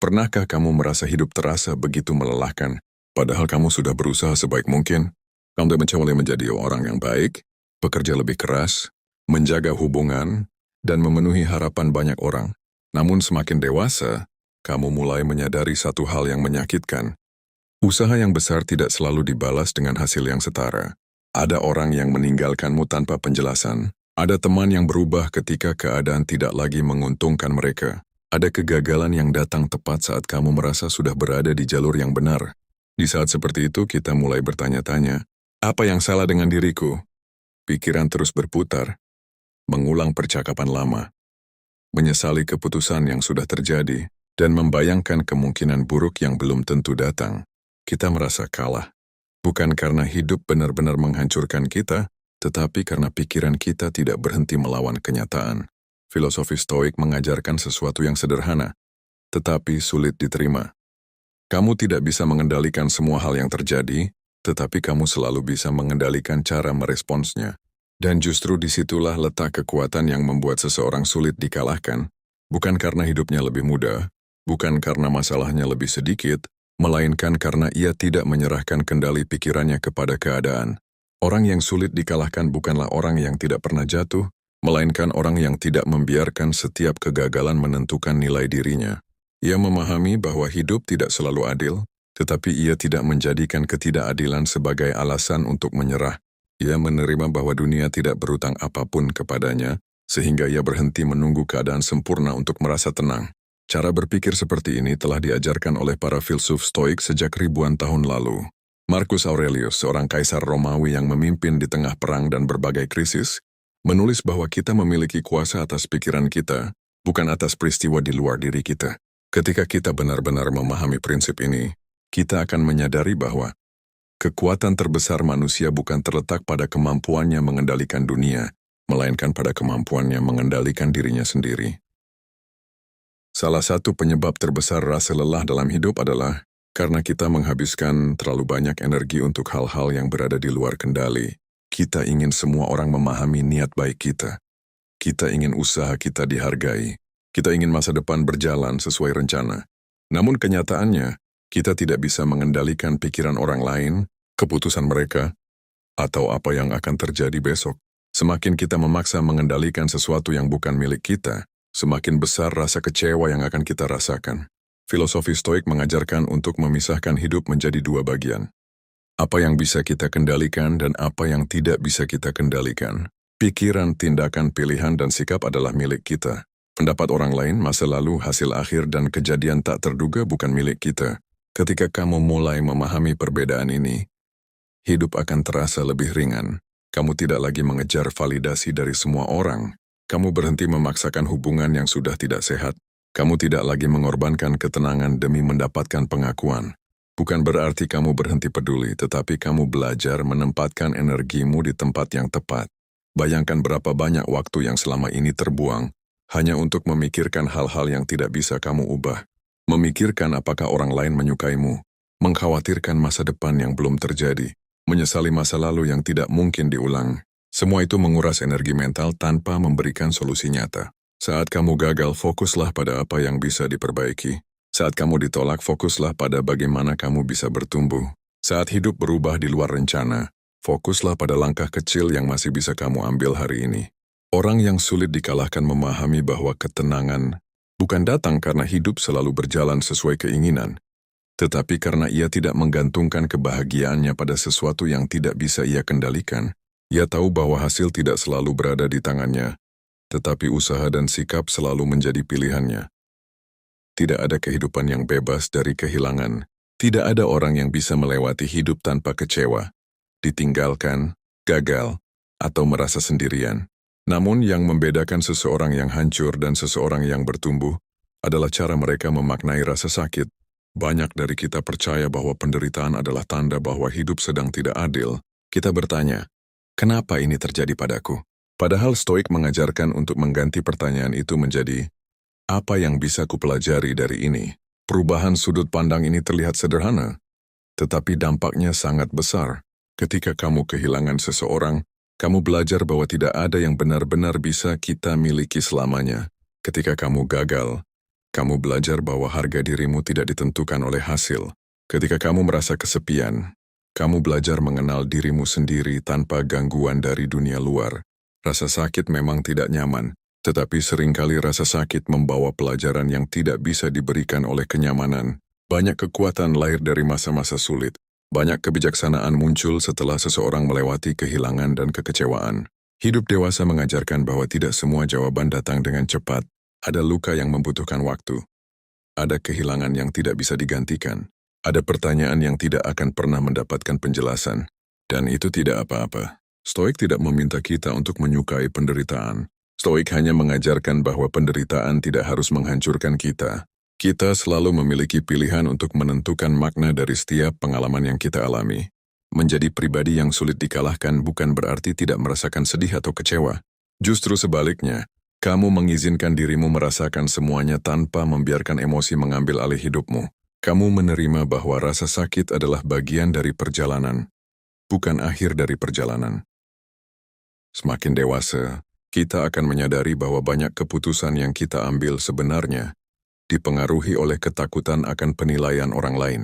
Pernahkah kamu merasa hidup terasa begitu melelahkan, padahal kamu sudah berusaha sebaik mungkin? Kamu mencoba menjadi orang yang baik, bekerja lebih keras, menjaga hubungan, dan memenuhi harapan banyak orang. Namun semakin dewasa, kamu mulai menyadari satu hal yang menyakitkan. Usaha yang besar tidak selalu dibalas dengan hasil yang setara. Ada orang yang meninggalkanmu tanpa penjelasan. Ada teman yang berubah ketika keadaan tidak lagi menguntungkan mereka. Ada kegagalan yang datang tepat saat kamu merasa sudah berada di jalur yang benar. Di saat seperti itu kita mulai bertanya-tanya, apa yang salah dengan diriku? Pikiran terus berputar, mengulang percakapan lama, menyesali keputusan yang sudah terjadi, dan membayangkan kemungkinan buruk yang belum tentu datang. Kita merasa kalah, bukan karena hidup benar-benar menghancurkan kita, tetapi karena pikiran kita tidak berhenti melawan kenyataan. Filosofi Stoik mengajarkan sesuatu yang sederhana, tetapi sulit diterima. Kamu tidak bisa mengendalikan semua hal yang terjadi, tetapi kamu selalu bisa mengendalikan cara meresponsnya. Dan justru disitulah letak kekuatan yang membuat seseorang sulit dikalahkan, bukan karena hidupnya lebih mudah, bukan karena masalahnya lebih sedikit, melainkan karena ia tidak menyerahkan kendali pikirannya kepada keadaan. Orang yang sulit dikalahkan bukanlah orang yang tidak pernah jatuh, melainkan orang yang tidak membiarkan setiap kegagalan menentukan nilai dirinya. Ia memahami bahwa hidup tidak selalu adil, tetapi ia tidak menjadikan ketidakadilan sebagai alasan untuk menyerah. Ia menerima bahwa dunia tidak berutang apapun kepadanya, sehingga ia berhenti menunggu keadaan sempurna untuk merasa tenang. Cara berpikir seperti ini telah diajarkan oleh para filsuf Stoik sejak ribuan tahun lalu. Marcus Aurelius, seorang kaisar Romawi yang memimpin di tengah perang dan berbagai krisis, menulis bahwa kita memiliki kuasa atas pikiran kita, bukan atas peristiwa di luar diri kita. Ketika kita benar-benar memahami prinsip ini, kita akan menyadari bahwa kekuatan terbesar manusia bukan terletak pada kemampuannya mengendalikan dunia, melainkan pada kemampuannya mengendalikan dirinya sendiri. Salah satu penyebab terbesar rasa lelah dalam hidup adalah karena kita menghabiskan terlalu banyak energi untuk hal-hal yang berada di luar kendali. Kita ingin semua orang memahami niat baik kita. Kita ingin usaha kita dihargai. Kita ingin masa depan berjalan sesuai rencana. Namun kenyataannya, kita tidak bisa mengendalikan pikiran orang lain, keputusan mereka, atau apa yang akan terjadi besok. Semakin kita memaksa mengendalikan sesuatu yang bukan milik kita, semakin besar rasa kecewa yang akan kita rasakan. Filosofi Stoik mengajarkan untuk memisahkan hidup menjadi dua bagian. Apa yang bisa kita kendalikan dan apa yang tidak bisa kita kendalikan. Pikiran, tindakan, pilihan, dan sikap adalah milik kita. Pendapat orang lain, masa lalu, hasil akhir, dan kejadian tak terduga bukan milik kita. Ketika kamu mulai memahami perbedaan ini, hidup akan terasa lebih ringan. Kamu tidak lagi mengejar validasi dari semua orang. Kamu berhenti memaksakan hubungan yang sudah tidak sehat. Kamu tidak lagi mengorbankan ketenangan demi mendapatkan pengakuan. Bukan berarti kamu berhenti peduli, tetapi kamu belajar menempatkan energimu di tempat yang tepat. Bayangkan berapa banyak waktu yang selama ini terbuang, hanya untuk memikirkan hal-hal yang tidak bisa kamu ubah. Memikirkan apakah orang lain menyukaimu, mengkhawatirkan masa depan yang belum terjadi, menyesali masa lalu yang tidak mungkin diulang. Semua itu menguras energi mental tanpa memberikan solusi nyata. Saat kamu gagal, fokuslah pada apa yang bisa diperbaiki. Saat kamu ditolak, fokuslah pada bagaimana kamu bisa bertumbuh. Saat hidup berubah di luar rencana, fokuslah pada langkah kecil yang masih bisa kamu ambil hari ini. Orang yang sulit dikalahkan memahami bahwa ketenangan bukan datang karena hidup selalu berjalan sesuai keinginan, tetapi karena ia tidak menggantungkan kebahagiaannya pada sesuatu yang tidak bisa ia kendalikan. Ia tahu bahwa hasil tidak selalu berada di tangannya, tetapi usaha dan sikap selalu menjadi pilihannya. Tidak ada kehidupan yang bebas dari kehilangan. Tidak ada orang yang bisa melewati hidup tanpa kecewa, ditinggalkan, gagal, atau merasa sendirian. Namun yang membedakan seseorang yang hancur dan seseorang yang bertumbuh adalah cara mereka memaknai rasa sakit. Banyak dari kita percaya bahwa penderitaan adalah tanda bahwa hidup sedang tidak adil. Kita bertanya, kenapa ini terjadi padaku? Padahal Stoik mengajarkan untuk mengganti pertanyaan itu menjadi, apa yang bisa kupelajari dari ini? Perubahan sudut pandang ini terlihat sederhana, tetapi dampaknya sangat besar. Ketika kamu kehilangan seseorang, kamu belajar bahwa tidak ada yang benar-benar bisa kita miliki selamanya. Ketika kamu gagal, Kamu belajar bahwa harga dirimu tidak ditentukan oleh hasil. Ketika kamu merasa kesepian, kamu belajar mengenal dirimu sendiri tanpa gangguan dari dunia luar. Rasa sakit memang tidak nyaman, tetapi seringkali rasa sakit membawa pelajaran yang tidak bisa diberikan oleh kenyamanan. Banyak kekuatan lahir dari masa-masa sulit. Banyak kebijaksanaan muncul setelah seseorang melewati kehilangan dan kekecewaan. Hidup dewasa mengajarkan bahwa tidak semua jawaban datang dengan cepat. Ada luka yang membutuhkan waktu. Ada kehilangan yang tidak bisa digantikan. Ada pertanyaan yang tidak akan pernah mendapatkan penjelasan. Dan itu tidak apa-apa. Stoik tidak meminta kita untuk menyukai penderitaan. Stoik hanya mengajarkan bahwa penderitaan tidak harus menghancurkan kita. Kita selalu memiliki pilihan untuk menentukan makna dari setiap pengalaman yang kita alami. Menjadi pribadi yang sulit dikalahkan bukan berarti tidak merasakan sedih atau kecewa. Justru sebaliknya, kamu mengizinkan dirimu merasakan semuanya tanpa membiarkan emosi mengambil alih hidupmu. Kamu menerima bahwa rasa sakit adalah bagian dari perjalanan, bukan akhir dari perjalanan. Semakin dewasa, kita akan menyadari bahwa banyak keputusan yang kita ambil sebenarnya dipengaruhi oleh ketakutan akan penilaian orang lain.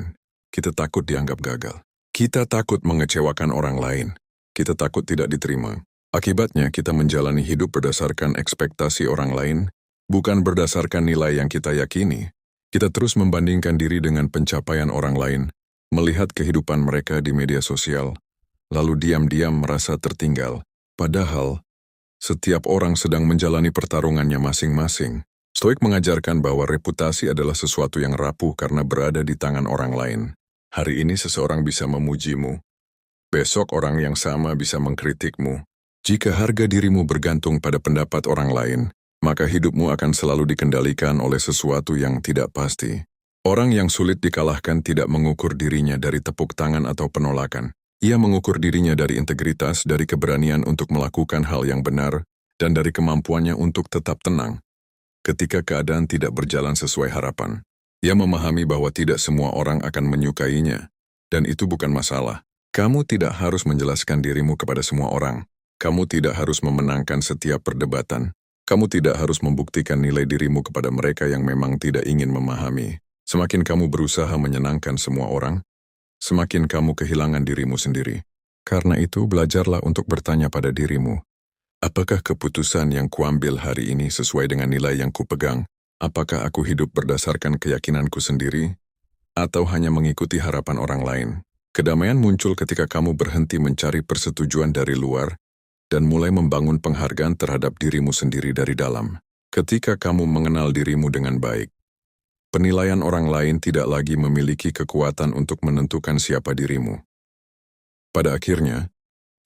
Kita takut dianggap gagal. Kita takut mengecewakan orang lain. Kita takut tidak diterima. Akibatnya, kita menjalani hidup berdasarkan ekspektasi orang lain, bukan berdasarkan nilai yang kita yakini. Kita terus membandingkan diri dengan pencapaian orang lain, melihat kehidupan mereka di media sosial, lalu diam-diam merasa tertinggal. Padahal, setiap orang sedang menjalani pertarungannya masing-masing. Stoik mengajarkan bahwa reputasi adalah sesuatu yang rapuh karena berada di tangan orang lain. Hari ini seseorang bisa memujimu. Besok orang yang sama bisa mengkritikmu. Jika harga dirimu bergantung pada pendapat orang lain, maka hidupmu akan selalu dikendalikan oleh sesuatu yang tidak pasti. Orang yang sulit dikalahkan tidak mengukur dirinya dari tepuk tangan atau penolakan. Ia mengukur dirinya dari integritas, dari keberanian untuk melakukan hal yang benar, dan dari kemampuannya untuk tetap tenang. Ketika keadaan tidak berjalan sesuai harapan, ia memahami bahwa tidak semua orang akan menyukainya, dan itu bukan masalah. Kamu tidak harus menjelaskan dirimu kepada semua orang. Kamu tidak harus memenangkan setiap perdebatan. Kamu tidak harus membuktikan nilai dirimu kepada mereka yang memang tidak ingin memahami. Semakin kamu berusaha menyenangkan semua orang, semakin kamu kehilangan dirimu sendiri. Karena itu, belajarlah untuk bertanya pada dirimu, apakah keputusan yang kuambil hari ini sesuai dengan nilai yang kupegang? Apakah aku hidup berdasarkan keyakinanku sendiri? Atau hanya mengikuti harapan orang lain? Kedamaian muncul ketika kamu berhenti mencari persetujuan dari luar dan mulai membangun penghargaan terhadap dirimu sendiri dari dalam. Ketika kamu mengenal dirimu dengan baik, penilaian orang lain tidak lagi memiliki kekuatan untuk menentukan siapa dirimu. Pada akhirnya,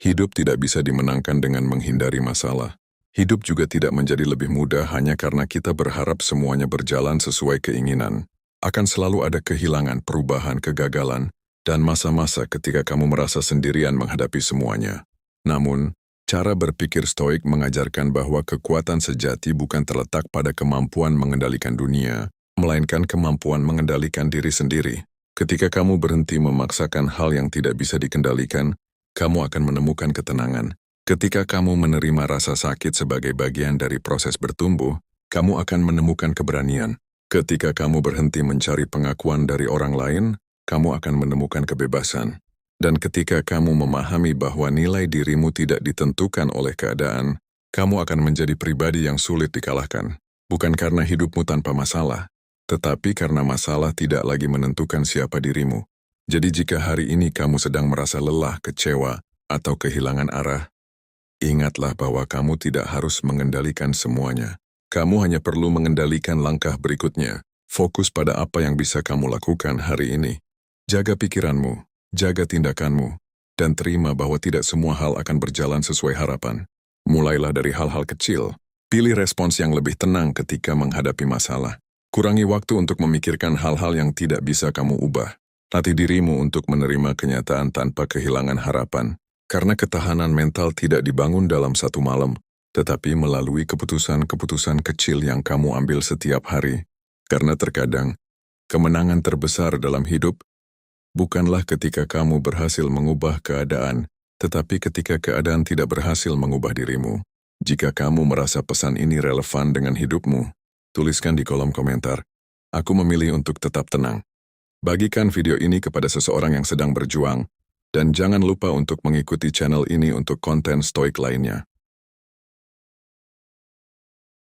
hidup tidak bisa dimenangkan dengan menghindari masalah. Hidup juga tidak menjadi lebih mudah hanya karena kita berharap semuanya berjalan sesuai keinginan. Akan selalu ada kehilangan, perubahan, kegagalan, dan masa-masa ketika kamu merasa sendirian menghadapi semuanya. Namun, cara berpikir Stoik mengajarkan bahwa kekuatan sejati bukan terletak pada kemampuan mengendalikan dunia, melainkan kemampuan mengendalikan diri sendiri. Ketika kamu berhenti memaksakan hal yang tidak bisa dikendalikan, kamu akan menemukan ketenangan. Ketika kamu menerima rasa sakit sebagai bagian dari proses bertumbuh, kamu akan menemukan keberanian. Ketika kamu berhenti mencari pengakuan dari orang lain, kamu akan menemukan kebebasan. Dan ketika kamu memahami bahwa nilai dirimu tidak ditentukan oleh keadaan, kamu akan menjadi pribadi yang sulit dikalahkan. Bukan karena hidupmu tanpa masalah, tetapi karena masalah tidak lagi menentukan siapa dirimu. Jadi jika hari ini kamu sedang merasa lelah, kecewa, atau kehilangan arah, ingatlah bahwa kamu tidak harus mengendalikan semuanya. Kamu hanya perlu mengendalikan langkah berikutnya. Fokus pada apa yang bisa kamu lakukan hari ini. Jaga pikiranmu, jaga tindakanmu, dan terima bahwa tidak semua hal akan berjalan sesuai harapan. Mulailah dari hal-hal kecil. Pilih respons yang lebih tenang ketika menghadapi masalah. Kurangi waktu untuk memikirkan hal-hal yang tidak bisa kamu ubah. Latih dirimu untuk menerima kenyataan tanpa kehilangan harapan. Karena ketahanan mental tidak dibangun dalam satu malam, tetapi melalui keputusan-keputusan kecil yang kamu ambil setiap hari. Karena terkadang, kemenangan terbesar dalam hidup bukanlah ketika kamu berhasil mengubah keadaan, tetapi ketika keadaan tidak berhasil mengubah dirimu. Jika kamu merasa pesan ini relevan dengan hidupmu, tuliskan di kolom komentar. aku memilih untuk tetap tenang. Bagikan video ini kepada seseorang yang sedang berjuang, dan jangan lupa untuk mengikuti channel ini untuk konten stoik lainnya.